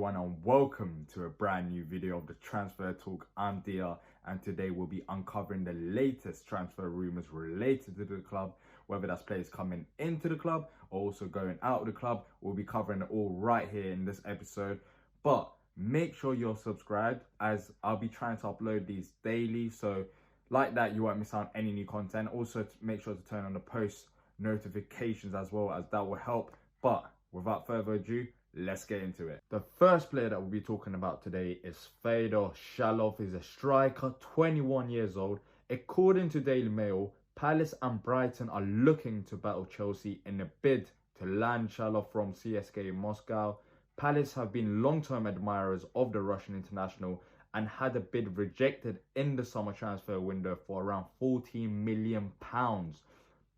everyone and welcome to a brand new video of the Transfer Talk. I'm Diyar and today we'll be uncovering the latest transfer rumours related to the club, whether that's players coming into the club or also going out of the club. We'll be covering it all right here in this episode, but make sure you're subscribed as I'll be trying to upload these daily, so like that you won't miss out on any new content. Also make sure to turn on the post notifications as well, as that will help. But without further ado, let's get into it. The first player that we'll be talking about today is Fedor Shalov. He's a striker, 21 years old. According to Daily Mail, Palace and Brighton are looking to battle Chelsea in a bid to land Shalov from CSKA Moscow. Palace have been long-term admirers of the Russian international and had a bid rejected in the summer transfer window for around £14 million.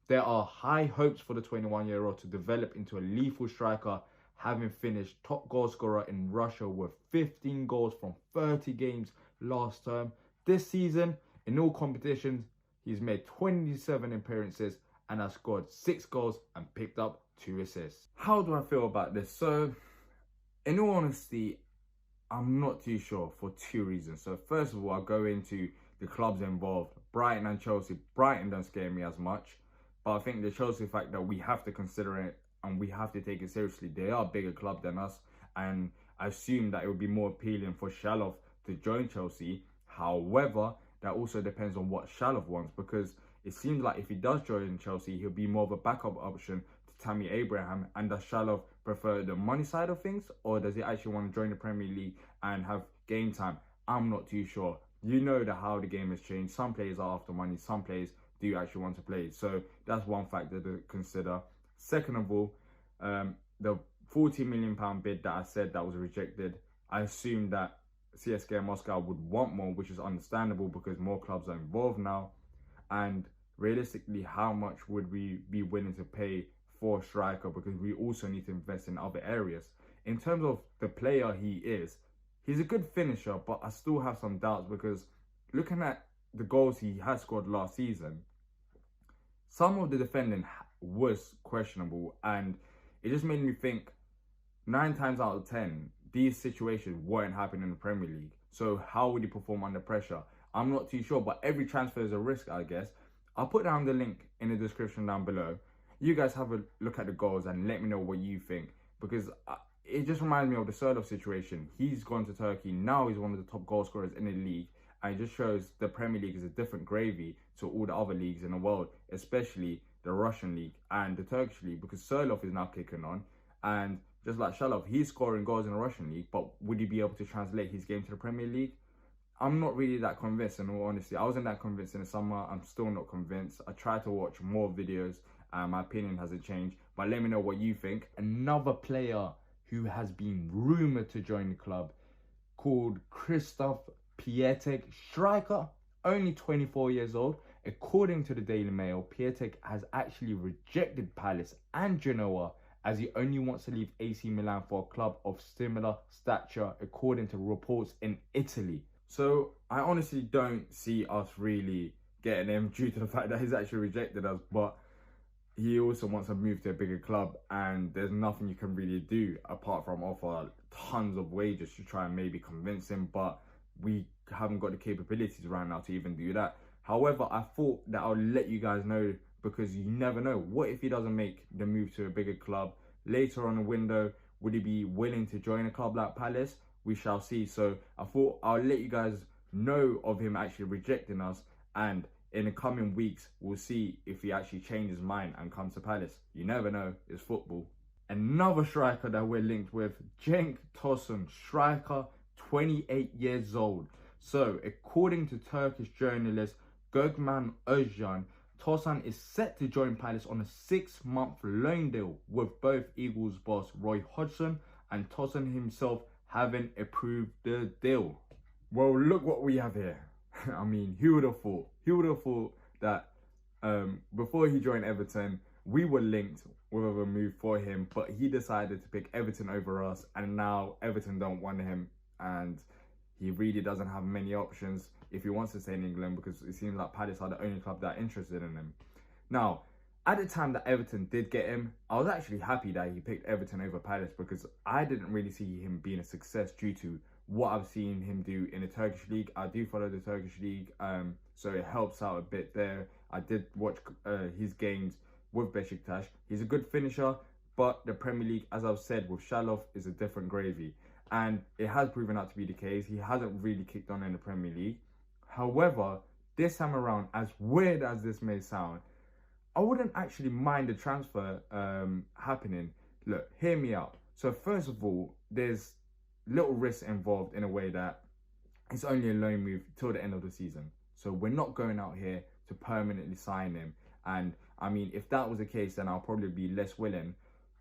There are high hopes for the 21-year-old to develop into a lethal striker, having finished top goal scorer in Russia with 15 goals from 30 games last term. This season, in all competitions, he's made 27 appearances and has scored 6 goals and picked up 2 assists. How do I feel about this? So, in all honesty, I'm not too sure for 2 reasons. So first of all, I'll go into the clubs involved, Brighton and Chelsea. Brighton don't scare me as much, but I think the Chelsea fact that we have to consider it and we have to take it seriously. They are a bigger club than us, and I assume that it would be more appealing for Shalov to join Chelsea. However, that also depends on what Shalov wants, because it seems like if he does join Chelsea, he'll be more of a backup option to Tammy Abraham. And does Shalov prefer the money side of things, or does he actually want to join the Premier League and have game time? I'm not too sure. You know that how the game has changed. Some players are after money, some players do actually want to play. So that's one factor to consider. Second of all, the £40 million bid that I said that was rejected, I assume that CSKA Moscow would want more, which is understandable because more clubs are involved now. And realistically, how much would we be willing to pay for a striker? Because we also need to invest in other areas. In terms of the player he is, he's a good finisher, but I still have some doubts because looking at the goals he has scored last season, some of the defending was questionable, and it just made me think 9 times out of 10, these situations weren't happening in the Premier League. So how would he perform under pressure? I'm not too sure, but every transfer is a risk, I guess. I'll put down the link in the description down below. You guys have a look at the goals and let me know what you think, because it just reminds me of the Serdar situation. He's gone to Turkey, now he's one of the top goal scorers in the league, and it just shows the Premier League is a different gravy to all the other leagues in the world, especially the Russian league and the Turkish league, because Serdar is now kicking on, and just like Shalov, he's scoring goals in the Russian league, but would he be able to translate his game to the Premier League? I'm not really that convinced, in all honesty. I wasn't that convinced in the summer. I'm still not convinced. I tried to watch more videos and my opinion hasn't changed, but let me know what you think. Another player who has been rumoured to join the club, called Christoph Piatek, striker, only 24 years old. According to the Daily Mail, Piatek has actually rejected Palace and Genoa as he only wants to leave AC Milan for a club of similar stature, according to reports in Italy. So I honestly don't see us really getting him due to the fact that he's actually rejected us, but he also wants to move to a bigger club, and there's nothing you can really do apart from offer tons of wages to try and maybe convince him, but we haven't got the capabilities right now to even do that. However, I thought that I'll let you guys know, because you never know. What if he doesn't make the move to a bigger club later on the window? Would he be willing to join a club like Palace? We shall see. So I thought I'll let you guys know of him actually rejecting us, and in the coming weeks we'll see if he actually changes his mind and comes to Palace. You never know, it's football. Another striker that we're linked with, Tosun, striker, 28 years old. So according to Turkish journalist Gökmen Özcan, Tosun is set to join Palace on a 6-month loan deal, with both Eagles boss Roy Hodgson and Tosun himself having approved the deal. Well, look what we have here. I mean, who would have thought? Who would have thought that before he joined Everton, we were linked with a move for him, but he decided to pick Everton over us, and now Everton don't want him, and he really doesn't have many options if he wants to stay in England, because it seems like Palace are the only club that are interested in him. Now, At the time that Everton did get him, I was actually happy that he picked Everton over Palace because I didn't really see him being a success due to what I've seen him do in the Turkish league. I do follow the Turkish league, so it helps out a bit there. I did watch his games with Besiktas. He's a good finisher, but the Premier League, as I've said, with Shalov is a different gravy. And it has proven out to be the case. He hasn't really kicked on in the Premier League. However, this time around, as weird as this may sound, I wouldn't actually mind the transfer happening. Look, hear me out. So first of all, there's little risk involved in a way that it's only a loan move till the end of the season. So we're not going out here to permanently sign him. And I mean, if that was the case, then I'll probably be less willing.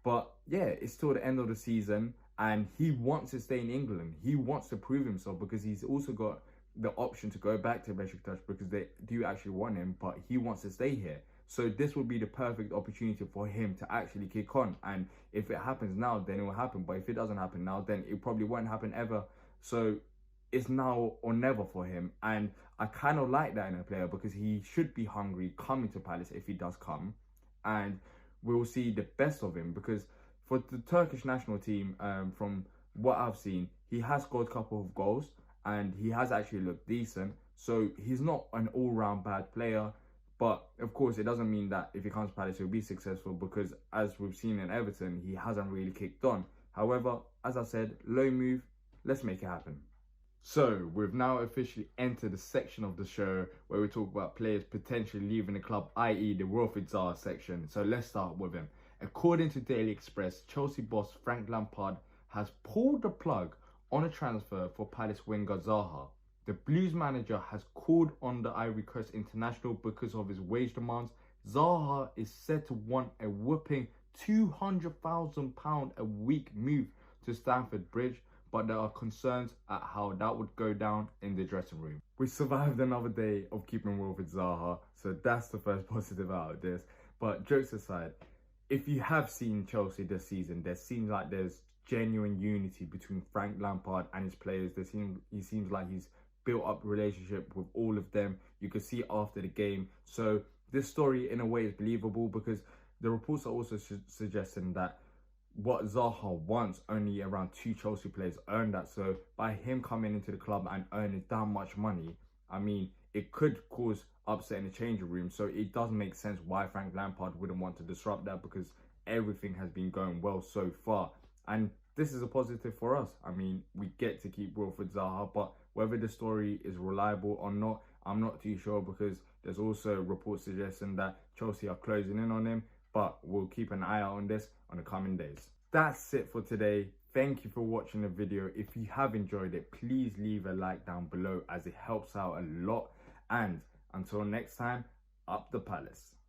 But yeah, it's till the end of the season and he wants to stay in England. He wants to prove himself because he's also got the option to go back to Besiktas because they do actually want him, but he wants to stay here. So this would be the perfect opportunity for him to actually kick on. And if it happens now, then it will happen. But if it doesn't happen now, then it probably won't happen ever. So it's now or never for him. And I kind of like that in a player because he should be hungry coming to Palace if he does come. And we'll see the best of him because for the Turkish national team, from what I've seen, he has scored a couple of goals and he has actually looked decent. So he's not an all-round bad player. But of course, it doesn't mean that if he comes to Palace, he'll be successful because as we've seen in Everton, he hasn't really kicked on. However, as I said, low move, let's make it happen. So we've now officially entered the section of the show where we talk about players potentially leaving the club, i.e. the Wilfried Zaha section. So let's start with him. According to Daily Express, Chelsea boss Frank Lampard has pulled the plug on a transfer for Palace winger Zaha. The Blues manager has called on the Ivory Coast international because of his wage demands. Zaha is said to want a whopping £200,000 a week move to Stamford Bridge, but there are concerns at how that would go down in the dressing room. We survived another day of keeping Wilfried Zaha, so that's the first positive out of this. But jokes aside, if you have seen Chelsea this season, there seems like there's genuine unity between Frank Lampard and his players. He seems like he's built up a relationship with all of them. You could see after the game. So this story in a way is believable because the reports are also suggesting that what Zaha wants, only around 2 Chelsea players earn that. So by him coming into the club and earning that much money, I mean, it could cause upset in the changing room. So it does make sense why Frank Lampard wouldn't want to disrupt that because everything has been going well so far. And this is a positive for us. I mean, we get to keep Wilfried Zaha, but whether the story is reliable or not, I'm not too sure because there's also reports suggesting that Chelsea are closing in on him, but we'll keep an eye out on this on the coming days. That's it for today. Thank you for watching the video. If you have enjoyed it, please leave a like down below as it helps out a lot. And until next time, up the Palace.